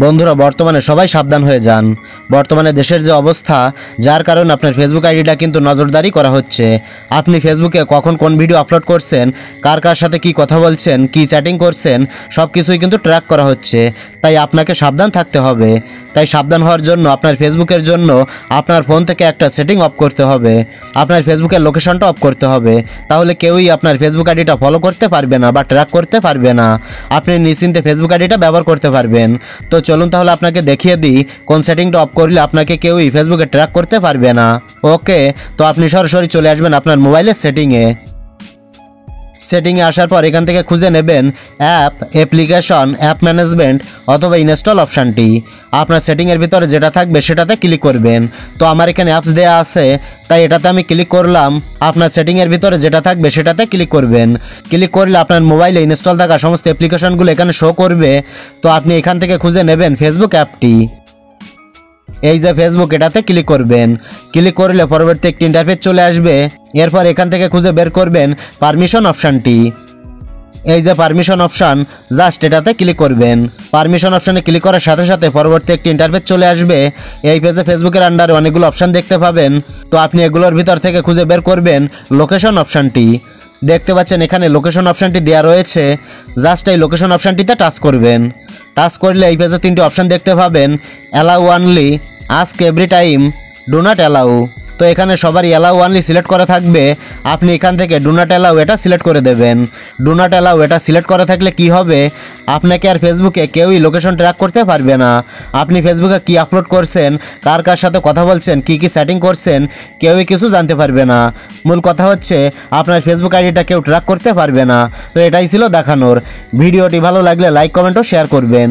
বন্ধুরা বর্তমানে সবাই সাবধান হয়ে যান। বর্তমানে দেশের যে অবস্থা, যার কারণে আপনার ফেসবুক আইডিটা কিন্তু নজরদারি করা হচ্ছে। আপনি ফেসবুকে কখন কোন ভিডিও আপলোড করছেন, কার কার সাথে কি কথা বলছেন, কি চ্যাটিং করছেন, সব কিছুই কিন্তু ট্র্যাক করা হচ্ছে। তাই আপনাকে সাবধান থাকতে হবে। তাই সাবধান হওয়ার জন্য আপনার ফেসবুকের জন্য আপনার ফোন থেকে একটা সেটিং অফ করতে হবে। আপনার ফেসবুকের লোকেশনটা অফ করতে হবে। তাহলে কেউই আপনার ফেসবুক আইডিটা ফলো করতে পারবে না বা ট্র্যাক করতে পারবে না। আপনি নিশ্চিন্তে ফেসবুক আইডিটা ব্যবহার করতে পারবেন। তো চলুন তাহলে আপনাকে দেখিয়ে দিই কোন সেটিংটা অফ করলে আপনাকে কেউই ফেসবুকে ট্র্যাক করতে পারবে না। ওকে, তো আপনি সরাসরি চলে আসবেন আপনার মোবাইলের সেটিংয়ে আসার পর এখান থেকে খুঁজে নেবেন অ্যাপ্লিকেশন, অ্যাপ ম্যানেজমেন্ট অথবা ইনস্টল অপশানটি। আপনার সেটিংয়ের ভিতরে যেটা থাকবে সেটাতে ক্লিক করবেন। তো আমার এখানে অ্যাপস দেওয়া আছে, তাই এটাতে আমি ক্লিক করলাম। আপনার সেটিংয়ের ভিতরে যেটা থাকবে সেটাতে ক্লিক করবেন। ক্লিক করলে আপনার মোবাইলে ইনস্টল থাকা সমস্ত অ্যাপ্লিকেশনগুলো এখানে শো করবে। তো আপনি এখান থেকে খুঁজে নেবেন ফেসবুক অ্যাপটি। এই যে ফেসবুক, এটাতে ক্লিক করবেন। ক্লিক করলে পরবর্তী একটি ইন্টারফেস চলে আসবে। এরপর এখান থেকে খুঁজে বের করবেন পারমিশন অপশানটি। এই যে পারমিশন অপশান, জাস্ট এটাতে ক্লিক করবেন। পারমিশন অপশানে ক্লিক করার সাথে সাথে পরবর্তী একটি ইন্টারফেস চলে আসবে। এই পেজে ফেসবুকের আন্ডারে অনেকগুলো অপশান দেখতে পাবেন। তো আপনি এগুলোর ভিতর থেকে খুঁজে বের করবেন লোকেশন অপশানটি। দেখতে পাচ্ছেন এখানে লোকেশন অপশানটি দেওয়া রয়েছে। জাস্ট এই লোকেশন অপশানটিতে টাচ করবেন। টাচ করলে এই পেজে তিনটি অপশান দেখতে পাবেন, allow only, ask every time, do not allow. তো এখানে সবারই অ্যালাউ অনলি সিলেক্ট করা থাকবে। আপনি এখান থেকে ডু নট অ্যালাউ এটা সিলেক্ট করে দেবেন। ডু নট অ্যালাউ এটা সিলেক্ট করা থাকলে কি হবে, আপনাকে আর ফেসবুকে কেউই লোকেশন ট্র্যাক করতে পারবে না। আপনি ফেসবুকে কি আপলোড করছেন, কার কার সাথে কথা বলছেন, কি কি সেটিং করছেন, কেউই কিছু জানতে পারবে না। মূল কথা হচ্ছে আপনার ফেসবুক আইডিটা কেউ ট্র্যাক করতে পারবে না। তো এটাই ছিল দেখানোর। ভিডিওটি ভালো লাগলে লাইক, কমেন্ট ও শেয়ার করবেন।